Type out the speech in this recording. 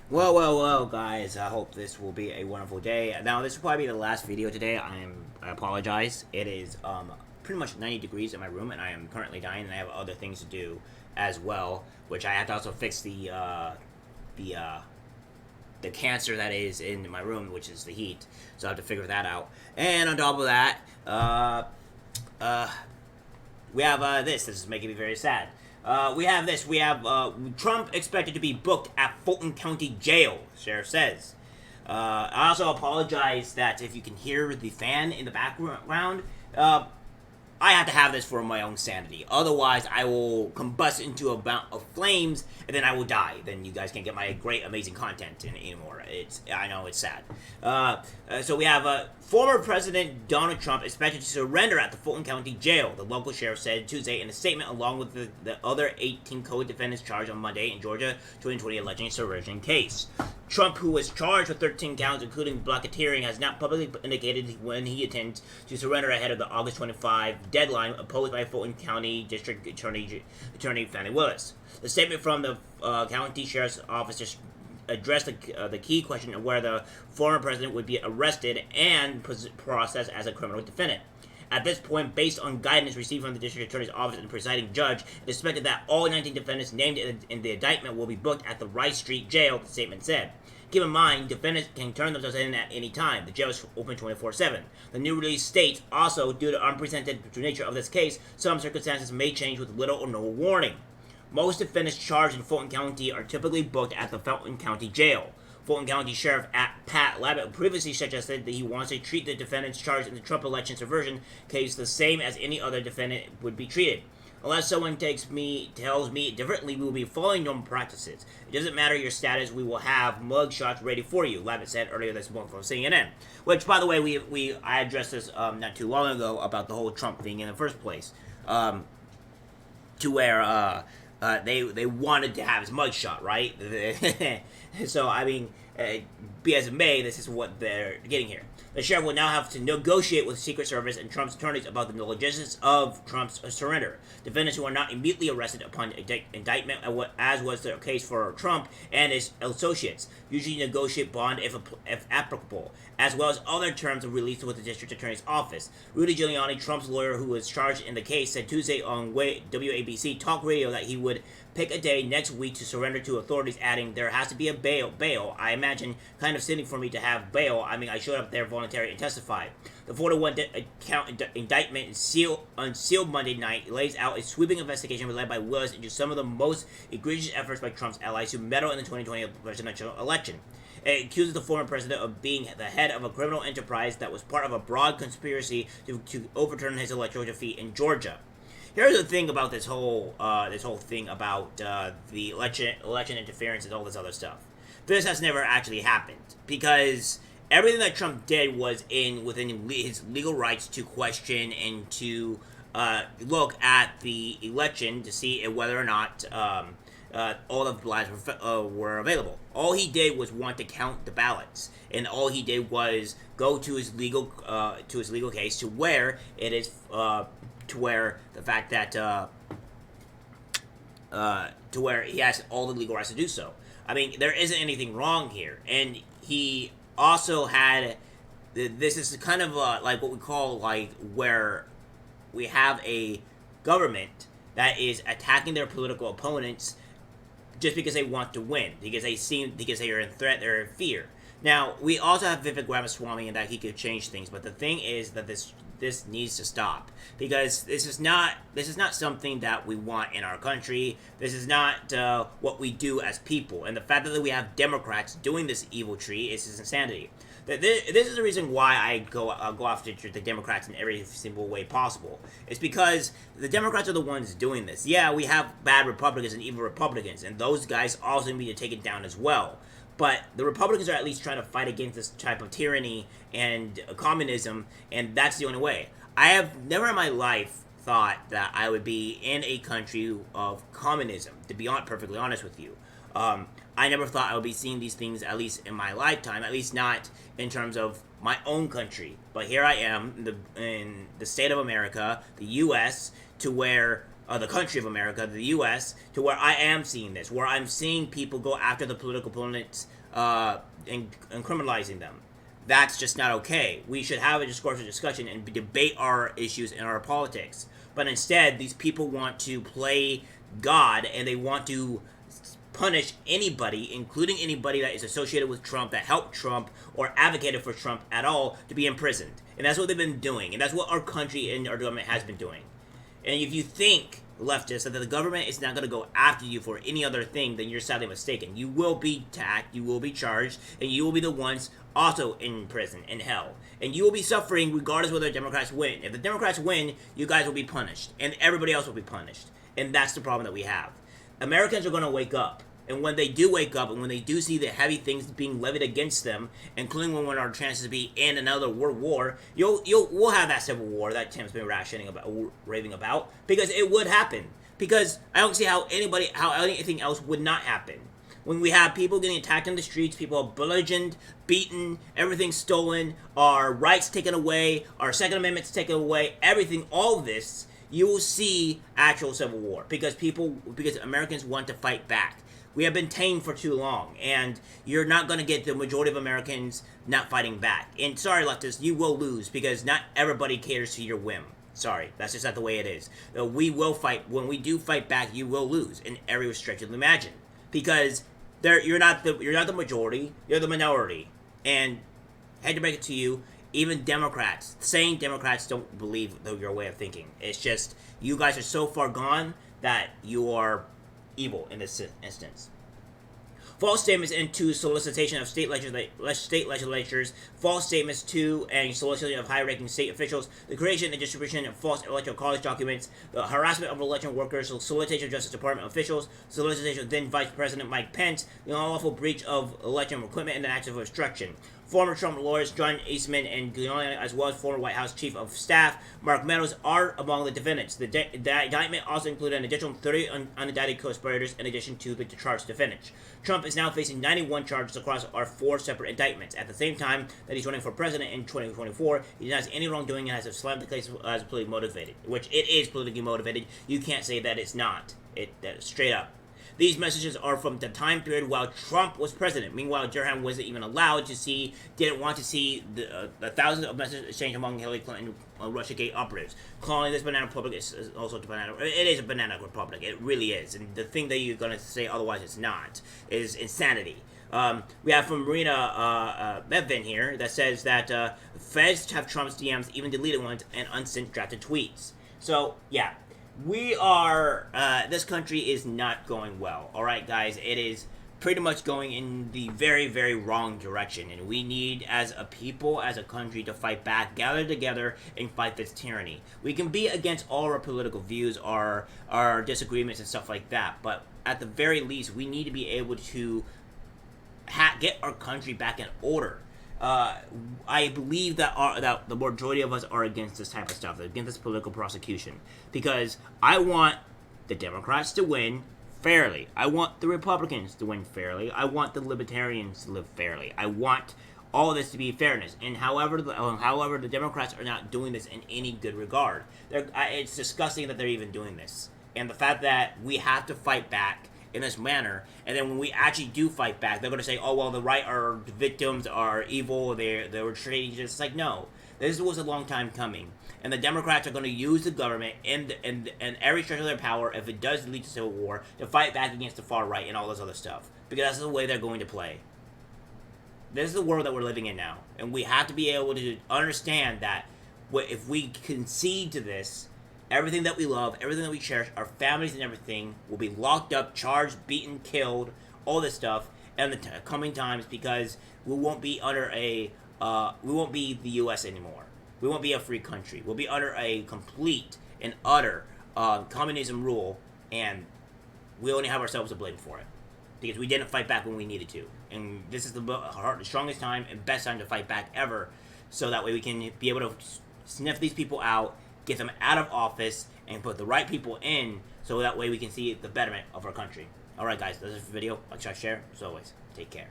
Well, guys. I hope this will be a wonderful day. Now, this will probably be the last video today. I apologize. It is pretty much 90 degrees in my room, and I am currently dying, and I have other things to do as well, which I have to also fix the uh, the cancer that is in my room, which is the heat. So I have to figure that out. And on top of that, uh, we have this. This is making me very sad. We have this. We have Trump expected to be booked at Fulton County Jail, sheriff says. I also apologize that if you can hear the fan in the background, I have to have this for my own sanity. Otherwise, I will combust into a bout of flames, and then I will die. Then you guys can't get my great, amazing content anymore. I know it's sad. So we have former President Donald Trump expected to surrender at the Fulton County Jail. The local sheriff said Tuesday in a statement, along with the other 18 co-defendants charged on Monday in Georgia 2020 election insurrection case. Trump, who was charged with 13 counts, including racketeering, has not publicly indicated when he intends to surrender ahead of the August 25 deadline opposed by Fulton County District Attorney Fannie Willis. The statement from the county sheriff's office addressed the key question of whether the former president would be arrested and processed as a criminal defendant. At this point, based on guidance received from the district attorney's office and the presiding judge, it is expected that all 19 defendants named in the indictment will be booked at the Rice Street Jail, the statement said. Keep in mind, defendants can turn themselves in at any time. The jail is open 24/7. The new release states, also, due to the unprecedented nature of this case, some circumstances may change with little or no warning. Most defendants charged in Fulton County are typically booked at the Fulton County Jail. Fulton County Sheriff Pat Labette previously suggested that he wants to treat the defendants charged in the Trump election subversion case the same as any other defendant would be treated. Unless someone tells me differently, we will be following normal practices. It doesn't matter your status, we will have mug shots ready for you, Labette said earlier this month on CNN. Which, by the way, I addressed this not too long ago about the whole Trump thing in the first place. To where they wanted to have his mugshot, right? So, I mean, be as it may, this is what they're getting here. The sheriff will now have to negotiate with Secret Service and Trump's attorneys about the logistics of Trump's surrender. Defendants who are not immediately arrested upon indictment, as was the case for Trump and his associates, usually negotiate bond if applicable, as well as other terms of release with the district attorney's office. Rudy Giuliani, Trump's lawyer who was charged in the case, said Tuesday on WABC Talk Radio that he would pick a day next week to surrender to authorities, adding, "There has to be a bail. I imagine kind of silly for me to have bail. I mean, I showed up there voluntarily and testified." The 41 count indictment unsealed Monday night lays out a sweeping investigation led by Willis into some of the most egregious efforts by Trump's allies to meddle in the 2020 presidential election. It accuses the former president of being the head of a criminal enterprise that was part of a broad conspiracy to overturn his electoral defeat in Georgia. Here's the thing about this whole thing about the election interference and all this other stuff. This has never actually happened because everything that Trump did was within his legal rights to question and to look at the election to see whether or not all of the ballots were available. All he did was want to count the ballots, and all he did was go to his legal case to where it is to where the fact that to where he has all the legal rights to do so. I mean, there isn't anything wrong here, and he also had. This is kind of like what we call where we have a government that is attacking their political opponents just because they want to win, because they are in threat, they're in fear. Now, we also have Vivek Ramaswamy and that he could change things, but the thing is that this needs to stop because this is not something that we want in our country. This is not what we do as people, and the fact that we have Democrats doing this evil tree is insanity. This is the reason why I go after the Democrats in every single way possible. It's because the Democrats are the ones doing this. Yeah, we have bad Republicans and evil Republicans, and those guys also need to take it down as well. But the Republicans are at least trying to fight against this type of tyranny and communism, and that's the only way. I have never in my life thought that I would be in a country of communism, to be perfectly honest with you. I never thought I would be seeing these things, at least in my lifetime, at least not in terms of my own country. But here I am in the state of America, the U.S., to where the country of America, the U.S., to where I am seeing this, where I'm seeing people go after the political opponents and criminalizing them. That's just not okay. We should have a discoursive discussion and debate our issues and our politics. But instead, these people want to play God, and they want to punish anybody, including anybody that is associated with Trump, that helped Trump, or advocated for Trump at all, to be imprisoned. And that's what they've been doing. And that's what our country and our government has been doing. And if you think, leftists, that the government is not going to go after you for any other thing, then you're sadly mistaken. You will be attacked, you will be charged, and you will be the ones also in prison, in hell. And you will be suffering regardless whether the Democrats win. If the Democrats win, you guys will be punished. And everybody else will be punished. And that's the problem that we have. Americans are going to wake up. And when they do wake up, and when they do see the heavy things being levied against them, including when our chances to be in another world war, we'll have that civil war that Tim's been raving about, because it would happen. Because I don't see how anything else would not happen. When we have people getting attacked in the streets, people bludgeoned, beaten, everything stolen, our rights taken away, our Second Amendment's taken away, everything, all of this, you will see actual civil war, because Americans want to fight back. We have been tamed for too long, and you're not going to get the majority of Americans not fighting back. And sorry, leftists, you will lose, because not everybody caters to your whim. Sorry, that's just not the way it is. We will fight. When we do fight back, you will lose in every restriction imagined, because you're not the majority, you're the minority. And I had to break it to you, even Democrats, sane Democrats, don't believe your way of thinking. It's just you guys are so far gone that you are evil in this instance. False statements into solicitation of state legislatures, false statements to and solicitation of high-ranking state officials, the creation and distribution of false electoral college documents, the harassment of election workers, solicitation of Justice Department officials, solicitation of then Vice President Mike Pence, the unlawful breach of election equipment, and the acts of obstruction. Former Trump lawyers John Eastman and Guillen, as well as former White House Chief of Staff Mark Meadows, are among the defendants. The indictment also included an additional 30 unindicted co-conspirators in addition to the charged defendants. Trump is now facing 91 charges across our 4 separate indictments. At the same time that he's running for president in 2024, he denies any wrongdoing and has slammed the case as politically motivated, which it is politically motivated. You can't say that it's not. Straight up. These messages are from the time period while Trump was president. Meanwhile, Durham wasn't even allowed to see, didn't want to see the thousands of messages exchanged among Hillary Clinton and Russiagate operatives. Calling this banana republic is also it is a banana republic. It really is. And the thing that you're going to say otherwise it's not is insanity. We have from Marina Medvin here that says that feds have Trump's DMs, even deleted ones, and unsent drafted tweets. So, yeah. We are, this country is not going well, alright guys? It is pretty much going in the very, very wrong direction, and we need, as a people, as a country, to fight back, gather together, and fight this tyranny. We can be against all our political views, our disagreements, and stuff like that, but at the very least, we need to be able to get our country back in order. I believe that the majority of us are against this type of stuff, against this political prosecution, because I want the Democrats to win fairly. I want the Republicans to win fairly. I want the Libertarians to live fairly. I want all this to be fairness. And however, the Democrats are not doing this in any good regard. It's disgusting that they're even doing this, and the fact that we have to fight back in this manner, and then when we actually do fight back, they're going to say, oh, well, the right are the victims, are evil, they were traitors. It's like, no, this was a long time coming, and the Democrats are going to use the government and every stretch of their power, if it does lead to civil war, to fight back against the far right and all this other stuff, because that's the way they're going to play. This is the world that we're living in now, and we have to be able to understand that if we concede to this, everything that we love, everything that we cherish, our families and everything will be locked up, charged, beaten, killed, all this stuff in the coming times, because we won't be under we won't be the U.S. anymore. We won't be a free country. We'll be under a complete and utter communism rule, and we only have ourselves to blame for it, because we didn't fight back when we needed to. And this is the strongest time and best time to fight back ever, so that way we can be able to sniff these people out, get them out of office, and put the right people in, so that way we can see the betterment of our country. Alright guys, that's it for the video. Like, share, as always. Take care.